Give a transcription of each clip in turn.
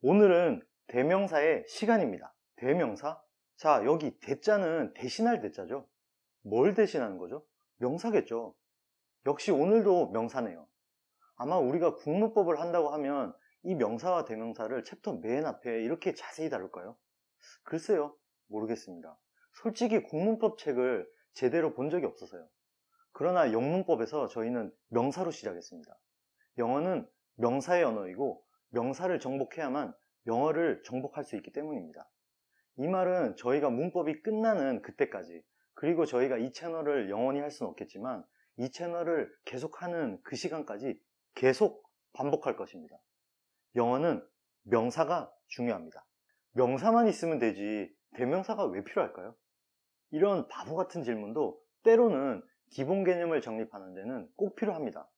오늘은 대명사의 시간입니다. 대명사? 자, 여기 대자는 대신할 대자죠. 뭘 대신하는 거죠? 명사겠죠. 역시 오늘도 명사네요. 아마 우리가 국문법을 한다고 하면 이 명사와 대명사를 챕터 맨 앞에 이렇게 자세히 다룰까요? 글쎄요, 모르겠습니다. 솔직히 국문법 책을 제대로 본 적이 없어서요. 그러나 영문법에서 저희는 명사로 시작했습니다. 영어는 명사의 언어이고 명사를 정복해야만 영어를 정복할 수 있기 때문입니다. 이 말은 저희가 문법이 끝나는 그때까지, 그리고 저희가 이 채널을 영원히 할 수는 없겠지만 이 채널을 계속하는 그 시간까지 계속 반복할 것입니다. 영어는 명사가 중요합니다. 명사만 있으면 되지 대명사가 왜 필요할까요? 이런 바보 같은 질문도 때로는 기본 개념을 정립하는 데는 꼭 필요합니다.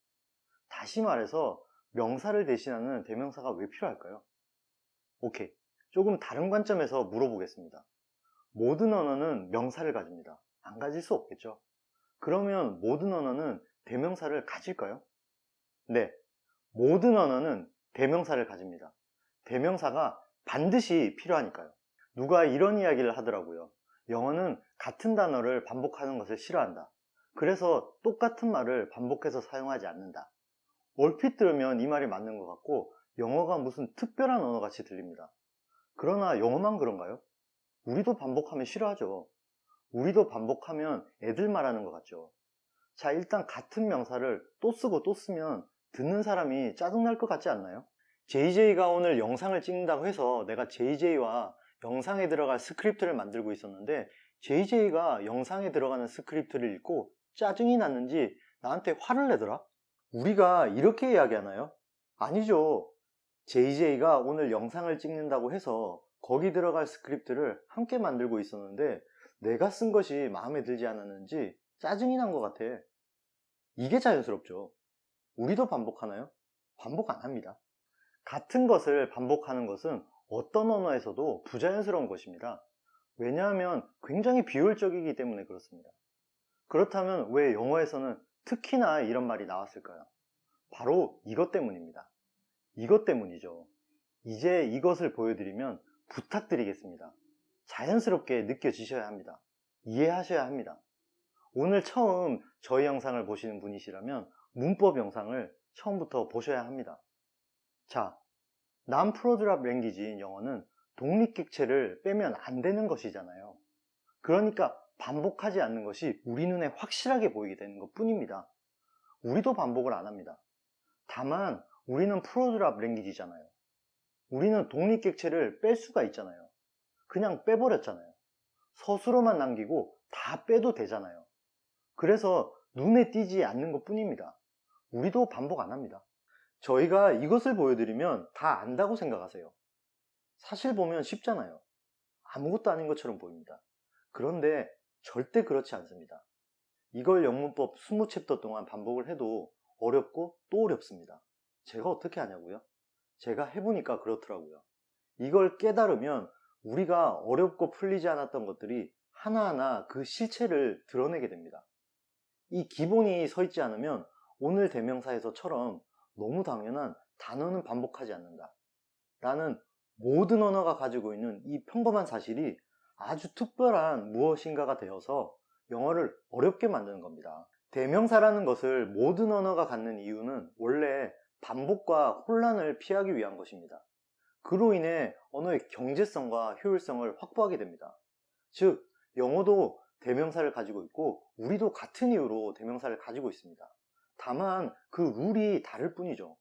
다시 말해서 명사를 대신하는 대명사가 왜 필요할까요? 오케이, 조금 다른 관점에서 물어보겠습니다. 모든 언어는 명사를 가집니다. 안 가질 수 없겠죠. 그러면 모든 언어는 대명사를 가질까요? 네, 모든 언어는 대명사를 가집니다. 대명사가 반드시 필요하니까요. 누가 이런 이야기를 하더라고요. 영어는 같은 단어를 반복하는 것을 싫어한다. 그래서 똑같은 말을 반복해서 사용하지 않는다. 얼핏 들으면 이 말이 맞는 것 같고 영어가 무슨 특별한 언어 같이 들립니다. 그러나 영어만 그런가요? 우리도 반복하면 싫어하죠. 우리도 반복하면 애들 말하는 것 같죠. 자, 일단 같은 명사를 또 쓰고 또 쓰면 듣는 사람이 짜증날 것 같지 않나요? JJ가 오늘 영상을 찍는다고 해서 내가 JJ와 영상에 들어갈 스크립트를 만들고 있었는데 JJ가 영상에 들어가는 스크립트를 읽고 짜증이 났는지 나한테 화를 내더라? 우리가 이렇게 이야기하나요? 아니죠. JJ가 오늘 영상을 찍는다고 해서 거기 들어갈 스크립트를 함께 만들고 있었는데 내가 쓴 것이 마음에 들지 않았는지 짜증이 난 것 같아. 이게 자연스럽죠. 우리도 반복하나요? 반복 안 합니다. 같은 것을 반복하는 것은 어떤 언어에서도 부자연스러운 것입니다. 왜냐하면 굉장히 비효율적이기 때문에 그렇습니다. 그렇다면 왜 영어에서는 특히나 이런 말이 나왔을까요? 바로 이것 때문입니다. 이것 때문이죠. 이제 이것을 보여드리면 부탁드리겠습니다. 자연스럽게 느껴지셔야 합니다. 이해하셔야 합니다. 오늘 처음 저희 영상을 보시는 분이시라면 문법 영상을 처음부터 보셔야 합니다. 자, non-pro드랍 랭귀지인 영어는 독립객체를 빼면 안 되는 것이잖아요. 그러니까 반복하지 않는 것이 우리 눈에 확실하게 보이게 되는 것 뿐입니다. 우리도 반복을 안 합니다. 다만 우리는 프로드랍 랭귀지잖아요. 우리는 독립객체를 뺄 수가 있잖아요. 그냥 빼버렸잖아요. 서술어만 남기고 다 빼도 되잖아요. 그래서 눈에 띄지 않는 것 뿐입니다. 우리도 반복 안 합니다. 저희가 이것을 보여드리면 다 안다고 생각하세요. 사실 보면 쉽잖아요. 아무것도 아닌 것처럼 보입니다. 그런데 절대 그렇지 않습니다. 이걸 영문법 20챕터 동안 반복을 해도 어렵고 또 어렵습니다. 제가 어떻게 하냐고요? 제가 해보니까 그렇더라고요. 이걸 깨달으면 우리가 어렵고 풀리지 않았던 것들이 하나하나 그 실체를 드러내게 됩니다. 이 기본이 서 있지 않으면 오늘 대명사에서처럼 너무 당연한 단어는 반복하지 않는다 라는 모든 언어가 가지고 있는 이 평범한 사실이 아주 특별한 무엇인가가 되어서 영어를 어렵게 만드는 겁니다. 대명사라는 것을 모든 언어가 갖는 이유는 원래 반복과 혼란을 피하기 위한 것입니다. 그로 인해 언어의 경제성과 효율성을 확보하게 됩니다. 즉, 영어도 대명사를 가지고 있고 우리도 같은 이유로 대명사를 가지고 있습니다. 다만 그 룰이 다를 뿐이죠.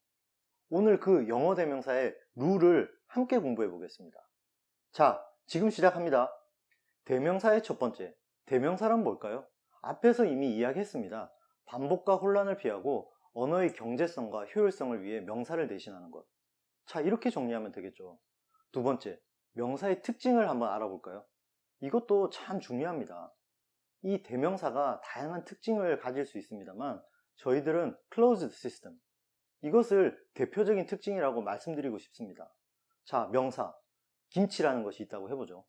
오늘 그 영어 대명사의 룰을 함께 공부해 보겠습니다. 자, 지금 시작합니다. 대명사의 첫 번째, 대명사란 뭘까요? 앞에서 이미 이야기했습니다. 반복과 혼란을 피하고 언어의 경제성과 효율성을 위해 명사를 대신하는 것. 자, 이렇게 정리하면 되겠죠. 두 번째, 명사의 특징을 한번 알아볼까요? 이것도 참 중요합니다. 이 대명사가 다양한 특징을 가질 수 있습니다만 저희들은 closed system, 이것을 대표적인 특징이라고 말씀드리고 싶습니다. 자, 명사, 김치라는 것이 있다고 해보죠.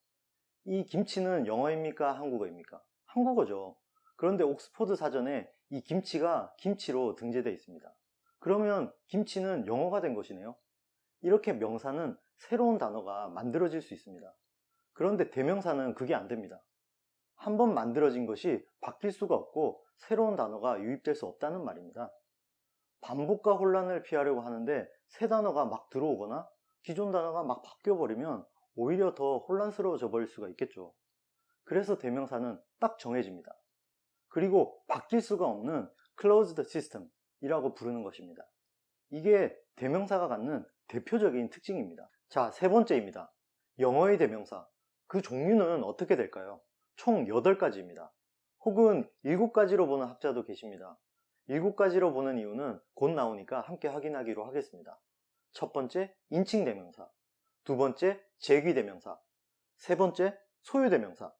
이 김치는 영어입니까? 한국어입니까? 한국어죠. 그런데 옥스퍼드 사전에 이 김치가 김치로 등재되어 있습니다. 그러면 김치는 영어가 된 것이네요. 이렇게 명사는 새로운 단어가 만들어질 수 있습니다. 그런데 대명사는 그게 안 됩니다. 한번 만들어진 것이 바뀔 수가 없고 새로운 단어가 유입될 수 없다는 말입니다. 반복과 혼란을 피하려고 하는데 새 단어가 막 들어오거나 기존 단어가 막 바뀌어버리면 오히려 더 혼란스러워져 버릴 수가 있겠죠. 그래서 대명사는 딱 정해집니다. 그리고 바뀔 수가 없는 closed system 이라고 부르는 것입니다. 이게 대명사가 갖는 대표적인 특징입니다. 자, 세 번째입니다. 영어의 대명사. 그 종류는 어떻게 될까요? 총 8가지입니다. 혹은 7가지로 보는 학자도 계십니다. 7가지로 보는 이유는 곧 나오니까 함께 확인하기로 하겠습니다. 첫 번째, 인칭 대명사. 두 번째, 제귀 대명사. 세 번째, 소유 대명사.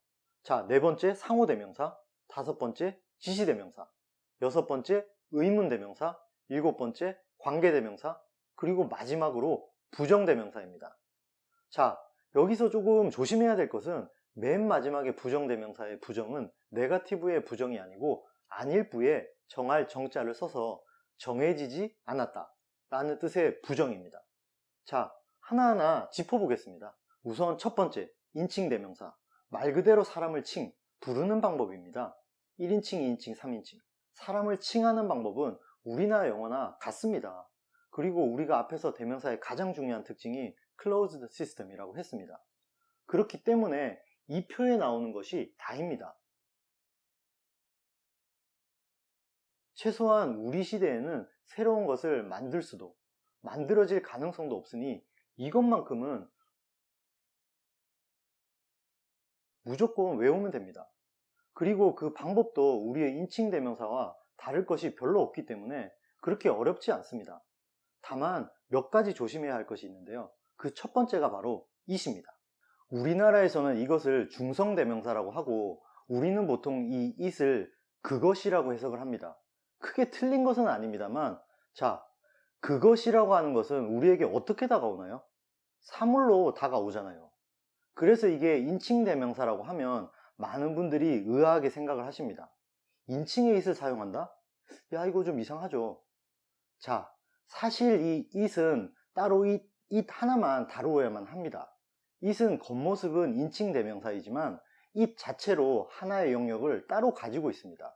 자, 네 번째, 상호 대명사. 다섯 번째, 지시 대명사. 여섯 번째, 의문 대명사. 일곱 번째, 관계 대명사. 그리고 마지막으로 부정 대명사입니다. 자, 여기서 조금 조심해야 될 것은 맨 마지막에 부정 대명사의 부정은 네거티브의 부정이 아니고 안일부에 정할 정자를 써서 정해지지 않았다 라는 뜻의 부정입니다. 자, 하나하나 짚어보겠습니다. 우선 첫 번째, 인칭 대명사. 말 그대로 사람을 부르는 방법입니다. 1인칭, 2인칭, 3인칭. 사람을 칭하는 방법은 우리나 영어나 같습니다. 그리고 우리가 앞에서 대명사의 가장 중요한 특징이 closed system이라고 했습니다. 그렇기 때문에 이 표에 나오는 것이 다입니다. 최소한 우리 시대에는 새로운 것을 만들 수도 만들어질 가능성도 없으니 이것만큼은 무조건 외우면 됩니다. 그리고 그 방법도 우리의 인칭 대명사와 다를 것이 별로 없기 때문에 그렇게 어렵지 않습니다. 다만 몇 가지 조심해야 할 것이 있는데요. 그 첫 번째가 바로 it입니다. 우리나라에서는 이것을 중성대명사라고 하고 우리는 보통 이 it을 그것이라고 해석을 합니다. 크게 틀린 것은 아닙니다만, 자, 그것이라고 하는 것은 우리에게 어떻게 다가오나요? 사물로 다가오잖아요. 그래서 이게 인칭대명사라고 하면 많은 분들이 의아하게 생각을 하십니다. 인칭의 it을 사용한다? 야, 이거 좀 이상하죠. 자, 사실 이 it은 따로 it 하나만 다루어야만 합니다. it은 겉모습은 인칭 대명사이지만 it 자체로 하나의 영역을 따로 가지고 있습니다.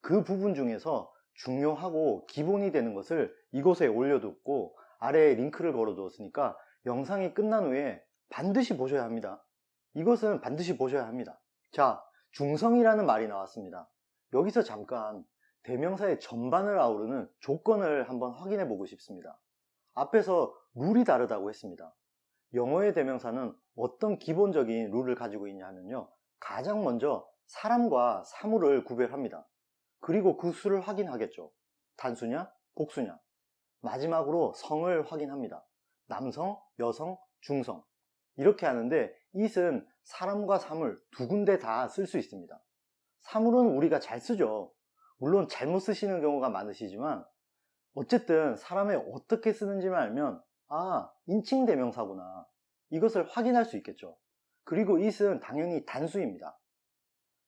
그 부분 중에서 중요하고 기본이 되는 것을 이곳에 올려뒀고 아래에 링크를 걸어두었으니까 영상이 끝난 후에 반드시 보셔야 합니다. 이것은 반드시 보셔야 합니다. 자, 중성이라는 말이 나왔습니다. 여기서 잠깐 대명사의 전반을 아우르는 조건을 한번 확인해 보고 싶습니다. 앞에서 룰이 다르다고 했습니다. 영어의 대명사는 어떤 기본적인 룰을 가지고 있냐 하면요. 가장 먼저 사람과 사물을 구별합니다. 그리고 그 수를 확인하겠죠. 단수냐, 복수냐. 마지막으로 성을 확인합니다. 남성, 여성, 중성. 이렇게 하는데 it은 사람과 사물 두 군데 다 쓸 수 있습니다. 사물은 우리가 잘 쓰죠. 물론 잘못 쓰시는 경우가 많으시지만 어쨌든 사람이 어떻게 쓰는지만 알면 아, 인칭 대명사구나. 이것을 확인할 수 있겠죠. 그리고 it은 당연히 단수입니다.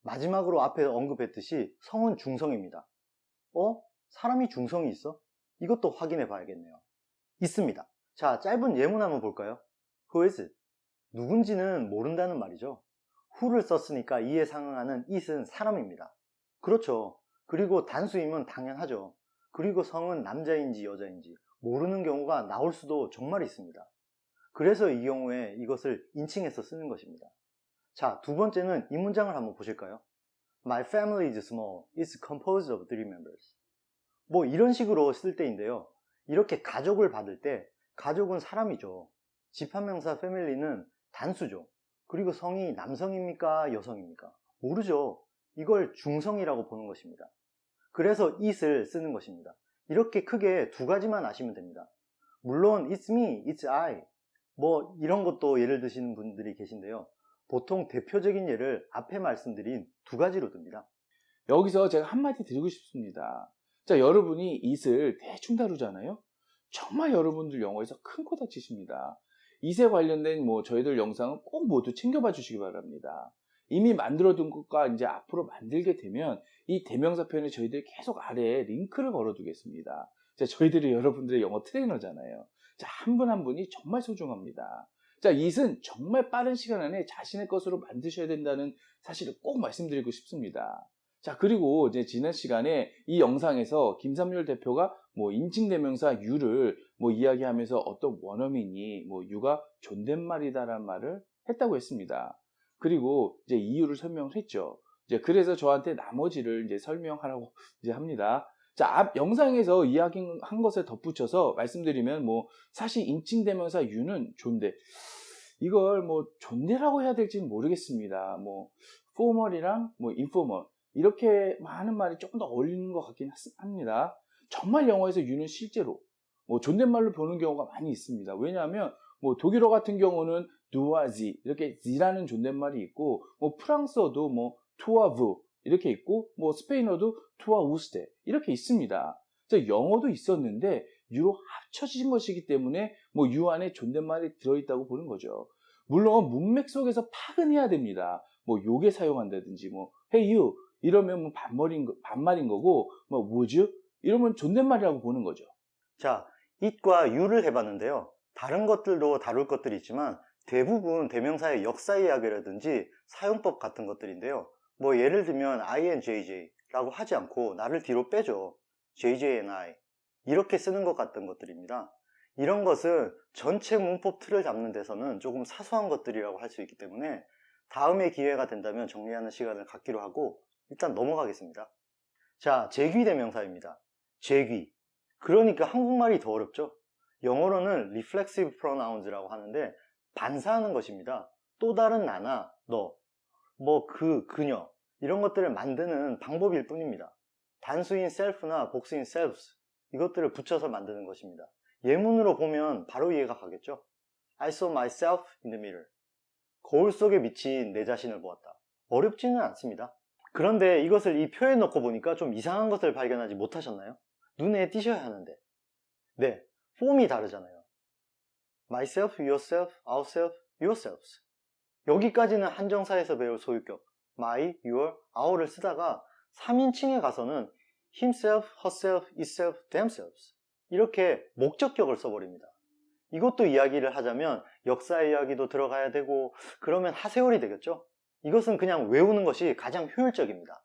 마지막으로 앞에 언급했듯이 성은 중성입니다. 사람이 중성이 있어? 이것도 확인해 봐야겠네요. 있습니다. 자, 짧은 예문 한번 볼까요? Who is it? 누군지는 모른다는 말이죠. who를 썼으니까 이에 상응하는 it은 사람입니다. 그렇죠. 그리고 단수이면 당연하죠. 그리고 성은 남자인지 여자인지 모르는 경우가 나올 수도 정말 있습니다. 그래서 이 경우에 이것을 인칭해서 쓰는 것입니다. 자, 두 번째는 이 문장을 한번 보실까요? My family is small. It's composed of 3 members. 뭐 이런 식으로 쓸 때인데요. 이렇게 가족을 받을 때 가족은 사람이죠. 집합명사 family는 단수죠. 그리고 성이 남성입니까? 여성입니까? 모르죠. 이걸 중성이라고 보는 것입니다. 그래서 it을 쓰는 것입니다. 이렇게 크게 두 가지만 아시면 됩니다. 물론 it's me, it's I 뭐 이런 것도 예를 드시는 분들이 계신데요. 보통 대표적인 예를 앞에 말씀드린 두 가지로 듭니다. 여기서 제가 한마디 드리고 싶습니다. 자, 여러분이 it을 대충 다루잖아요. 정말 여러분들 영어에서 큰 코 다치십니다. it에 관련된 저희들 영상은 꼭 모두 챙겨봐 주시기 바랍니다. 이미 만들어둔 것과 이제 앞으로 만들게 되면 이 대명사 표현을 저희들이 계속 아래에 링크를 걸어 두겠습니다. 저희들이 여러분들의 영어 트레이너잖아요. 자, 한 분 한 분이 정말 소중합니다. 자, it은 정말 빠른 시간 안에 자신의 것으로 만드셔야 된다는 사실을 꼭 말씀드리고 싶습니다. 자, 그리고 이제 지난 시간에 이 영상에서 김삼률 대표가 뭐 인칭대명사 you를 뭐 이야기하면서 어떤 원어민이 뭐 you가 존댓말이다라는 말을 했다고 했습니다. 그리고 이제 이유를 설명을 했죠. 이제 그래서 저한테 나머지를 이제 설명하라고 이제 합니다. 자, 앞 영상에서 이야기한 것에 덧붙여서 말씀드리면 뭐 사실 인칭대명사 you는 존대. 이걸 뭐 존대라고 해야 될지는 모르겠습니다. 뭐 formal이랑 뭐 informal 이렇게 많은 말이 조금 더 어울리는 것 같긴 합니다. 정말 영어에서 you는 실제로 뭐 존댓말로 보는 경우가 많이 있습니다. 왜냐하면 뭐 독일어 같은 경우는 du와 sie 이렇게 sie라는 존댓말이 있고 뭐 프랑스어도 뭐 toi vous 이렇게 있고 뭐 스페인어도 toi usted 이렇게 있습니다. 영어도 있었는데 you로 합쳐진 것이기 때문에 뭐 you 안에 존댓말이 들어있다고 보는 거죠. 물론 문맥 속에서 파악은 됩니다. 뭐 요게 사용한다든지 뭐 hey you 이러면 뭐 반말인 거고 뭐 would you 이러면 존댓말이라고 보는 거죠. 자, it과 you를 해봤는데요. 다른 것들도 다룰 것들이 있지만 대부분 대명사의 역사 이야기라든지 사용법 같은 것들인데요. 뭐 예를 들면 I and JJ라고 하지 않고 나를 뒤로 빼죠. JJ and I 이렇게 쓰는 것 같은 것들입니다. 이런 것은 전체 문법 틀을 잡는 데서는 조금 사소한 것들이라고 할 수 있기 때문에 다음에 기회가 된다면 정리하는 시간을 갖기로 하고 일단 넘어가겠습니다. 자, 제귀대명사입니다. 제귀. 그러니까 한국말이 더 어렵죠? 영어로는 reflexive pronouns라고 하는데 반사하는 것입니다. 또 다른 나나 너, 뭐 그녀 이런 것들을 만드는 방법일 뿐입니다. 단수인 self나 복수인 selves 이것들을 붙여서 만드는 것입니다. 예문으로 보면 바로 이해가 가겠죠? I saw myself in the mirror. 거울 속에 비친 내 자신을 보았다. 어렵지는 않습니다. 그런데 이것을 이 표에 넣고 보니까 좀 이상한 것을 발견하지 못하셨나요? 눈에 띄셔야 하는데 네, 폼이 다르잖아요. myself, yourself, ourself, yourselves 여기까지는 한정사에서 배울 소유격 my, your, our를 쓰다가 3인칭에 가서는 himself, herself, itself, themselves 이렇게 목적격을 써버립니다. 이것도 이야기를 하자면 역사 이야기도 들어가야 되고 그러면 하세월이 되겠죠? 이것은 그냥 외우는 것이 가장 효율적입니다.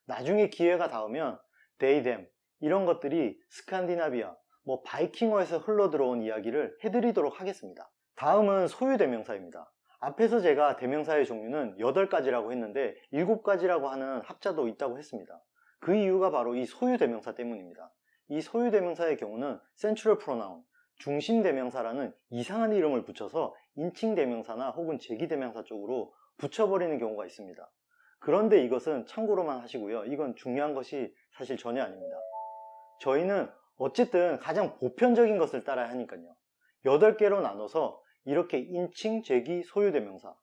나중에 기회가 닿으면 they, them 이런 것들이 스칸디나비아, 뭐 바이킹어에서 흘러들어온 이야기를 해드리도록 하겠습니다. 다음은 소유대명사입니다. 앞에서 제가 대명사의 종류는 8가지라고 했는데 7가지라고 하는 합자도 있다고 했습니다. 그 이유가 바로 이 소유대명사 때문입니다. 이 소유대명사의 경우는 central pronoun, 중심대명사라는 이상한 이름을 붙여서 인칭대명사나 혹은 제기대명사 쪽으로 붙여버리는 경우가 있습니다. 그런데 이것은 참고로만 하시고요. 이건 중요한 것이 사실 전혀 아닙니다. 저희는 어쨌든 가장 보편적인 것을 따라야 하니까요. 8개로 나눠서 이렇게 인칭, 제기, 소유대명사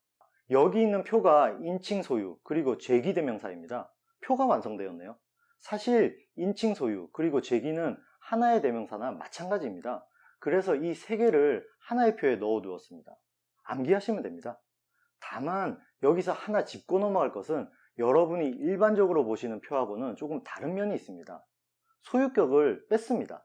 여기 있는 표가 인칭, 소유, 그리고 제기대명사입니다. 표가 완성되었네요. 사실 인칭, 소유, 그리고 제기는 하나의 대명사나 마찬가지입니다. 그래서 이 3개를 하나의 표에 넣어두었습니다. 암기하시면 됩니다. 다만 여기서 하나 짚고 넘어갈 것은 여러분이 일반적으로 보시는 표하고는 조금 다른 면이 있습니다. 소유격을 뺐습니다.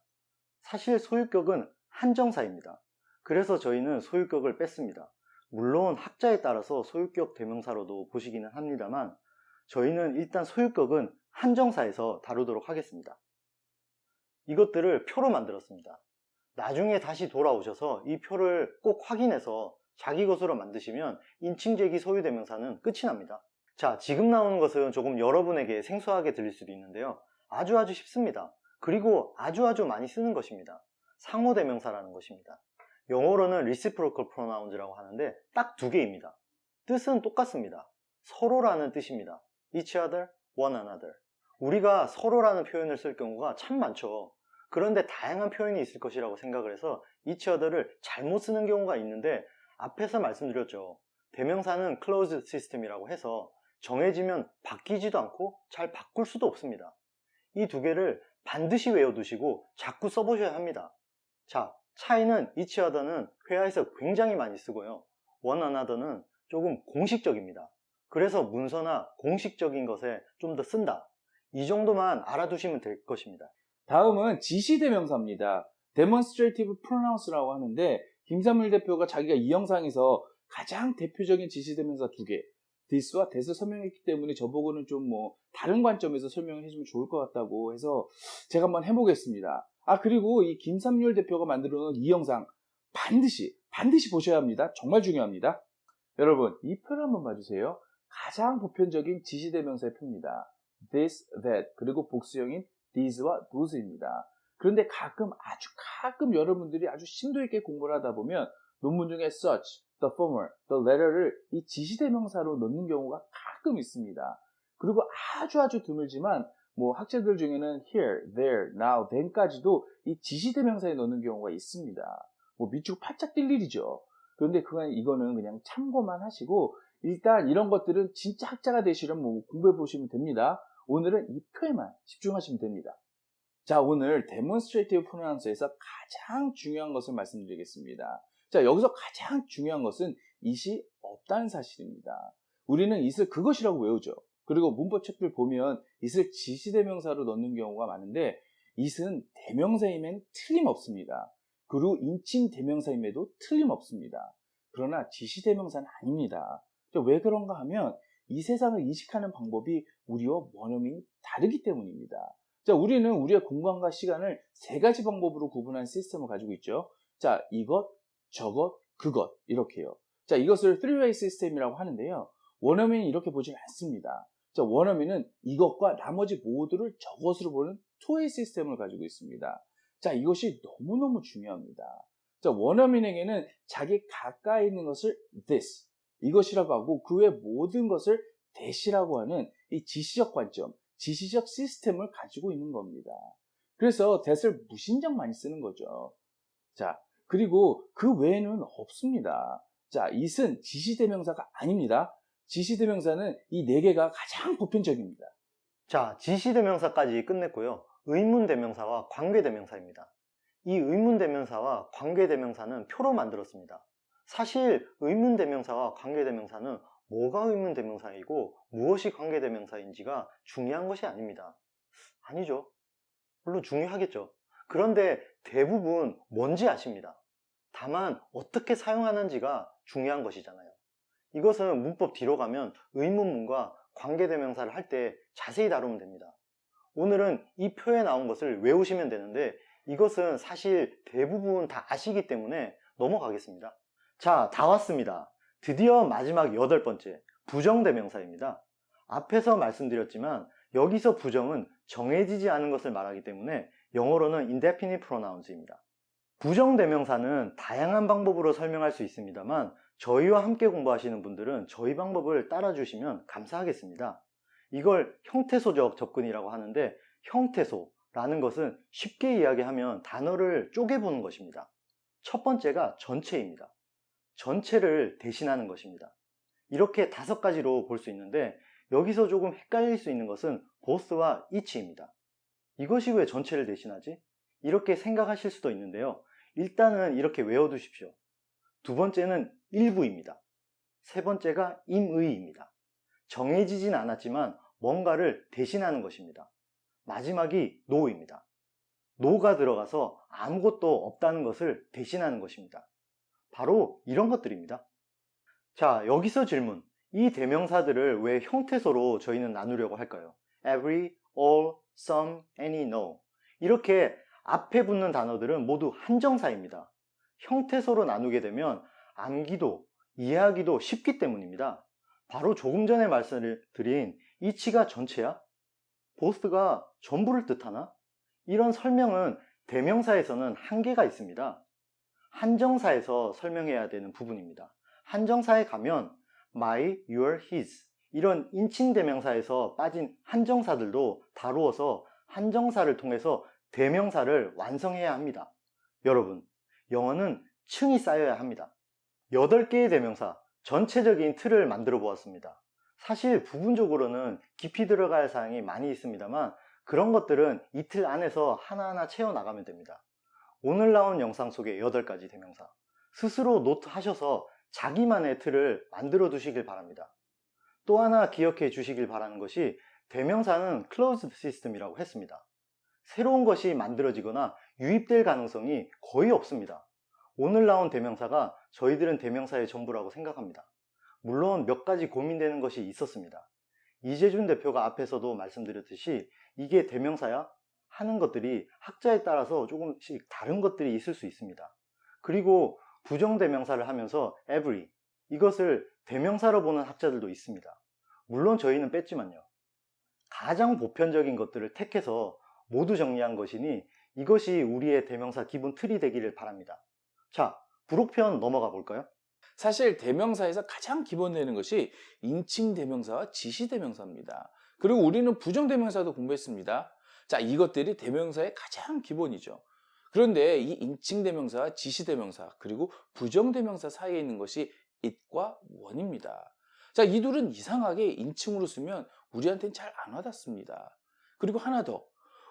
사실 소유격은 한정사입니다. 그래서 저희는 소유격을 뺐습니다. 물론 학자에 따라서 소유격 대명사로도 보시기는 합니다만 저희는 일단 소유격은 한정사에서 다루도록 하겠습니다. 이것들을 표로 만들었습니다. 나중에 다시 돌아오셔서 이 표를 꼭 확인해서 자기 것으로 만드시면 인칭제기 소유대명사는 끝이 납니다. 자, 지금 나오는 것은 조금 여러분에게 생소하게 들릴 수도 있는데요. 아주 쉽습니다. 그리고 아주 많이 쓰는 것입니다. 상호대명사라는 것입니다. 영어로는 reciprocal pronouns라고 하는데 딱 2개입니다. 뜻은 똑같습니다. 서로라는 뜻입니다. each other, one another. 우리가 서로라는 표현을 쓸 경우가 참 많죠. 그런데 다양한 표현이 있을 것이라고 생각을 해서 each other를 잘못 쓰는 경우가 있는데 앞에서 말씀드렸죠. 대명사는 closed system이라고 해서 정해지면 바뀌지도 않고 잘 바꿀 수도 없습니다. 이 2개를 반드시 외워두시고 자꾸 써보셔야 합니다. 자, 차이는 each other는 회화에서 굉장히 많이 쓰고요. one another는 조금 공식적입니다. 그래서 문서나 공식적인 것에 좀 더 쓴다. 이 정도만 알아두시면 될 것입니다. 다음은 지시대명사입니다. demonstrative pronounce라고 하는데 김삼일 대표가 자기가 이 영상에서 가장 대표적인 지시대명사 두 개, this와 that을 설명했기 때문에 저보고는 좀 뭐 다른 관점에서 설명을 해주면 좋을 것 같다고 해서 제가 한번 해보겠습니다. 그리고 이 김삼률 대표가 만들어 놓은 이 영상 반드시 보셔야 합니다. 정말 중요합니다. 여러분, 이 표를 한번 봐주세요. 가장 보편적인 지시대명사의 표입니다. this, that, 그리고 복수형인 these와 those입니다. 그런데 아주 가끔 여러분들이 아주 심도 있게 공부를 하다 보면 논문 중에 such, the former, the latter를 이 지시대명사로 넣는 경우가 가끔 있습니다. 그리고 아주 드물지만 뭐 학자들 중에는 here, there, now, then까지도 이 지시대명사에 넣는 경우가 있습니다. 뭐 밑줄 팔짝 뛸 일이죠. 그런데 이거는 그냥 참고만 하시고 일단 이런 것들은 진짜 학자가 되시려면 뭐 공부해 보시면 됩니다. 오늘은 이 표에만 집중하시면 됩니다. 자, 오늘 demonstrative pronounce에서 가장 중요한 것을 말씀드리겠습니다. 자, 여기서 가장 중요한 것은 it이 없다는 사실입니다. 우리는 it을 그것이라고 외우죠. 그리고 문법 책들 보면 it을 지시대명사로 넣는 경우가 많은데 it은 대명사임엔 틀림없습니다. 그리고 인칭 대명사임에도 틀림없습니다. 그러나 지시대명사는 아닙니다. 왜 그런가 하면 이 세상을 인식하는 방법이 우리와 원어민이 다르기 때문입니다. 자, 우리는 우리의 공간과 시간을 세 가지 방법으로 구분한 시스템을 가지고 있죠. 자, 이것, 저것, 그것 이렇게요. 자, 이것을 three-way 시스템이라고 하는데요. 원어민이 이렇게 보지 않습니다. 자, 원어민은 이것과 나머지 모두를 저것으로 보는 two-way 시스템을 가지고 있습니다. 자, 이것이 너무너무 중요합니다. 자, 원어민에게는 자기 가까이 있는 것을 this, 이것이라고 하고 그 외 모든 것을 that이라고 하는 이 지시적 관점, 지시적 시스템을 가지고 있는 겁니다. 그래서 that을 무신적 많이 쓰는 거죠. 자, 그리고 그 외에는 없습니다. 자, it은 지시대명사가 아닙니다. 지시대명사는 이 네 개가 가장 보편적입니다. 자, 지시대명사까지 끝냈고요. 의문대명사와 관계대명사입니다. 이 의문대명사와 관계대명사는 표로 만들었습니다. 사실 의문대명사와 관계대명사는 뭐가 의문대명사이고 무엇이 관계대명사인지가 중요한 것이 아닙니다. 아니죠. 물론 중요하겠죠. 그런데 대부분 뭔지 아십니다. 다만 어떻게 사용하는지가 중요한 것이잖아요. 이것은 문법 뒤로 가면 의문문과 관계대명사를 할 때 자세히 다루면 됩니다. 오늘은 이 표에 나온 것을 외우시면 되는데 이것은 사실 대부분 다 아시기 때문에 넘어가겠습니다. 자, 다 왔습니다. 드디어 마지막 8번째 부정대명사입니다. 앞에서 말씀드렸지만 여기서 부정은 정해지지 않은 것을 말하기 때문에 영어로는 indefinite pronouns입니다. 부정대명사는 다양한 방법으로 설명할 수 있습니다만 저희와 함께 공부하시는 분들은 저희 방법을 따라주시면 감사하겠습니다. 이걸 형태소적 접근이라고 하는데 형태소라는 것은 쉽게 이야기하면 단어를 쪼개보는 것입니다. 첫 번째가 전체입니다. 전체를 대신하는 것입니다. 이렇게 5가지로 볼 수 있는데 여기서 조금 헷갈릴 수 있는 것은 both와 each입니다. 이것이 왜 전체를 대신하지? 이렇게 생각하실 수도 있는데요. 일단은 이렇게 외워두십시오. 두 번째는 일부입니다. 세 번째가 임의입니다. 정해지진 않았지만 뭔가를 대신하는 것입니다. 마지막이 no입니다. no가 들어가서 아무것도 없다는 것을 대신하는 것입니다. 바로 이런 것들입니다. 자, 여기서 질문. 이 대명사들을 왜 형태소로 저희는 나누려고 할까요? every, all, some, any, no. 이렇게 앞에 붙는 단어들은 모두 한정사입니다. 형태소로 나누게 되면 암기도, 이해하기도 쉽기 때문입니다. 바로 조금 전에 말씀드린 each가 전체야? both가 전부를 뜻하나? 이런 설명은 대명사에서는 한계가 있습니다. 한정사에서 설명해야 되는 부분입니다. 한정사에 가면 my, your, his 이런 인칭 대명사에서 빠진 한정사들도 다루어서 한정사를 통해서 대명사를 완성해야 합니다. 여러분, 영어는 층이 쌓여야 합니다. 8개의 대명사, 전체적인 틀을 만들어 보았습니다. 사실 부분적으로는 깊이 들어갈 사항이 많이 있습니다만 그런 것들은 이 틀 안에서 하나하나 채워나가면 됩니다. 오늘 나온 영상 속의 8가지 대명사, 스스로 노트하셔서 자기만의 틀을 만들어 두시길 바랍니다. 또 하나 기억해 주시길 바라는 것이 대명사는 closed system이라고 했습니다. 새로운 것이 만들어지거나 유입될 가능성이 거의 없습니다. 오늘 나온 대명사가 저희들은 대명사의 전부라고 생각합니다. 물론 몇 가지 고민되는 것이 있었습니다. 이재준 대표가 앞에서도 말씀드렸듯이 이게 대명사야? 하는 것들이 학자에 따라서 조금씩 다른 것들이 있을 수 있습니다. 그리고 부정대명사를 하면서 every 이것을 대명사로 보는 학자들도 있습니다. 물론 저희는 뺐지만요. 가장 보편적인 것들을 택해서 모두 정리한 것이니 이것이 우리의 대명사 기본 틀이 되기를 바랍니다. 자, 부록편 넘어가 볼까요? 사실 대명사에서 가장 기본되는 것이 인칭 대명사와 지시 대명사입니다. 그리고 우리는 부정 대명사도 공부했습니다. 자, 이것들이 대명사의 가장 기본이죠. 그런데 이 인칭 대명사와 지시 대명사 그리고 부정 대명사 사이에 있는 것이 it과 one입니다. 자, 이 둘은 이상하게 인칭으로 쓰면 우리한테는 잘 안 와닿습니다. 그리고 하나 더,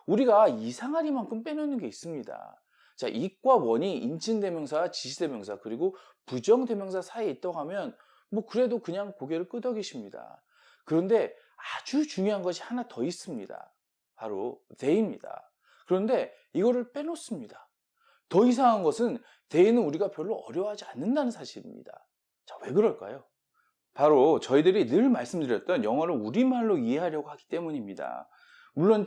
우리가 이상하리만큼 빼놓는 게 있습니다. 자, it과 one이 인칭 대명사와 지시 대명사 그리고 부정 대명사 사이에 있다고 하면 뭐 그래도 그냥 고개를 끄덕이십니다. 그런데 아주 중요한 것이 하나 더 있습니다. 바로 they입니다. 그런데 이거를 빼놓습니다. 더 이상한 것은 they는 우리가 별로 어려워하지 않는다는 사실입니다. 자, 왜 그럴까요? 바로 저희들이 늘 말씀드렸던 영어를 우리말로 이해하려고 하기 때문입니다. 물론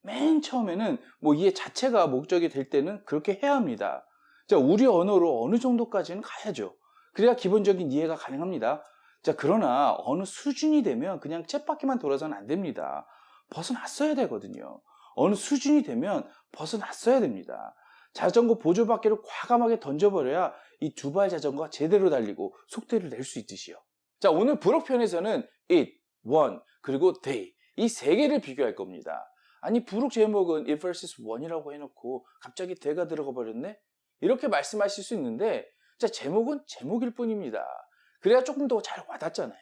맨 처음에는 뭐 이해 자체가 목적이 될 때는 그렇게 해야 합니다. 자, 우리 언어로 어느 정도까지는 가야죠. 그래야 기본적인 이해가 가능합니다. 자, 그러나 어느 수준이 되면 그냥 쳇바퀴만 돌아서는 안 됩니다. 벗어났어야 되거든요. 어느 수준이 되면 벗어났어야 됩니다. 자전거 보조바퀴를 과감하게 던져버려야 이 두 발 자전거가 제대로 달리고 속도를 낼 수 있듯이요. 자, 오늘 부록편에서는 it, one, 그리고 they 이 세 개를 비교할 겁니다. 아니, 부록 제목은 it vs one이라고 해놓고 갑자기 they가 들어가 버렸네? 이렇게 말씀하실 수 있는데, 자, 제목은 제목일 뿐입니다. 그래야 조금 더 잘 와닿잖아요.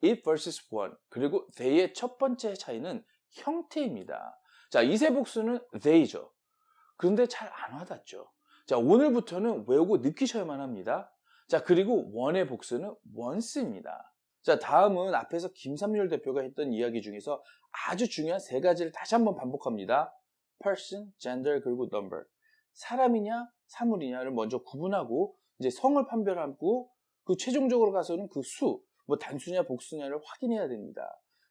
it vs one 그리고 they의 첫 번째 차이는 형태입니다. 자, 이세 복수는 they죠. 그런데 잘 안 와닿죠. 자, 오늘부터는 외우고 느끼셔야만 합니다. 자, 그리고 one의 복수는 once입니다. 자, 다음은 앞에서 김삼열 대표가 했던 이야기 중에서 아주 중요한 세 가지를 다시 한번 반복합니다. person, gender, 그리고 number. 사람이냐, 사물이냐를 먼저 구분하고 이제 성을 판별하고 그 최종적으로 가서는 그 수, 뭐 단수냐 복수냐를 확인해야 됩니다.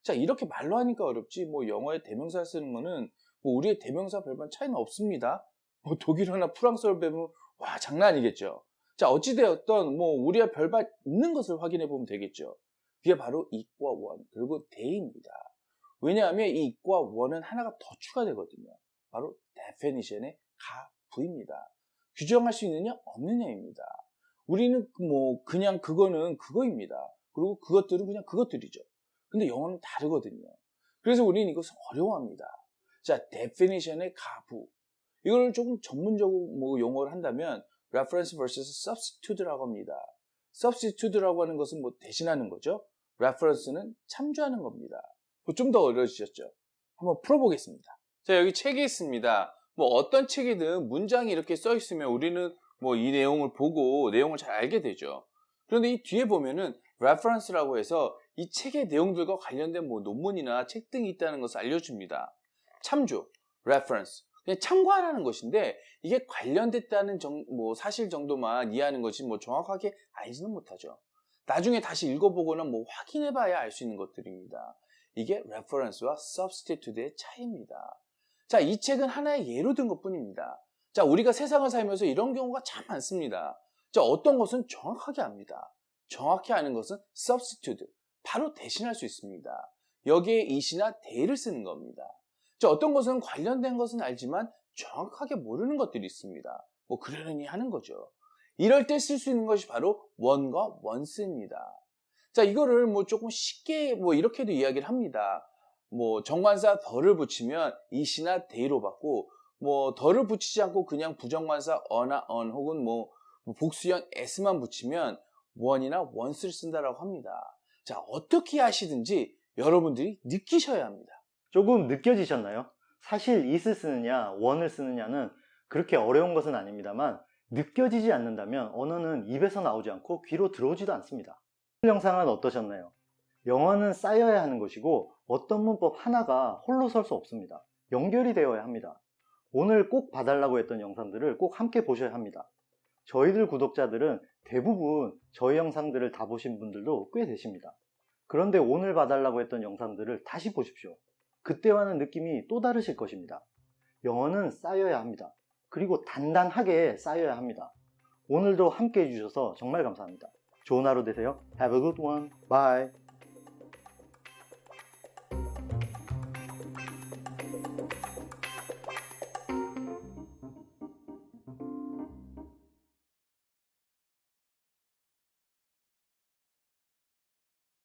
자, 이렇게 말로 하니까 어렵지 뭐 영어에 대명사 쓰는 거는 뭐 우리의 대명사 별반 차이는 없습니다. 뭐 독일어나 프랑스어를 배우면 와, 장난 아니겠죠. 자, 어찌되었던 뭐 우리가 별반 있는 것을 확인해 보면 되겠죠. 그게 바로 it과 one 그리고 they입니다. 왜냐하면 이 it과 one은 하나가 더 추가되거든요. 바로 definition의 가부입니다. 규정할 수 있느냐 없느냐입니다. 우리는 뭐 그냥 그거는 그거입니다. 그리고 그것들은 그냥 그것들이죠. 근데 영어는 다르거든요. 그래서 우리는 이것을 어려워합니다. 자, definition의 가부. 이걸 조금 전문적으로 뭐 용어를 한다면 reference vs substitute라고 합니다. substitute라고 하는 것은 뭐 대신하는 거죠. reference는 참조하는 겁니다. 좀 더 어려워지셨죠? 한번 풀어보겠습니다. 자, 여기 책이 있습니다. 뭐 어떤 책이든 문장이 이렇게 써 있으면 우리는 뭐 이 내용을 보고 내용을 잘 알게 되죠. 그런데 이 뒤에 보면은 reference라고 해서 이 책의 내용들과 관련된 뭐 논문이나 책 등이 있다는 것을 알려줍니다. 참조, reference. 그냥 참고하라는 것인데 이게 관련됐다는 뭐 사실 정도만 이해하는 것이 뭐 정확하게 알지는 못하죠. 나중에 다시 읽어보거나 뭐 확인해봐야 알 수 있는 것들입니다. 이게 reference와 substitute의 차이입니다. 자, 이 책은 하나의 예로 든 것뿐입니다. 자, 우리가 세상을 살면서 이런 경우가 참 많습니다. 자, 어떤 것은 정확하게 압니다. 정확히 아는 것은 substitute, 바로 대신할 수 있습니다. 여기에 it이나 they를 쓰는 겁니다. 자, 어떤 것은 관련된 것은 알지만 정확하게 모르는 것들이 있습니다. 뭐 그러려니 하는 거죠. 이럴 때 쓸 수 있는 것이 바로 one과 once입니다. 자, 이거를 뭐 조금 쉽게 뭐 이렇게도 이야기를 합니다. 뭐 정관사 the를 붙이면 it이나 they로 받고 뭐 the를 붙이지 않고 그냥 부정관사 a나 on 혹은 뭐 복수형 s만 붙이면 one이나 once를 쓴다라고 합니다. 자, 어떻게 하시든지 여러분들이 느끼셔야 합니다. 조금 느껴지셨나요? 사실 it을 쓰느냐 one을 쓰느냐는 그렇게 어려운 것은 아닙니다만 느껴지지 않는다면 언어는 입에서 나오지 않고 귀로 들어오지도 않습니다. 오늘 영상은 어떠셨나요? 영어는 쌓여야 하는 것이고 어떤 문법 하나가 홀로 설 수 없습니다. 연결이 되어야 합니다. 오늘 꼭 봐달라고 했던 영상들을 꼭 함께 보셔야 합니다. 저희들 구독자들은 대부분 저희 영상들을 다 보신 분들도 꽤 되십니다. 그런데 오늘 봐달라고 했던 영상들을 다시 보십시오. 그때와는 느낌이 또 다르실 것입니다. 영어는 쌓여야 합니다. 그리고 단단하게 쌓여야 합니다. 오늘도 함께 해주셔서 정말 감사합니다. 좋은 하루 되세요. Have a good one. Bye.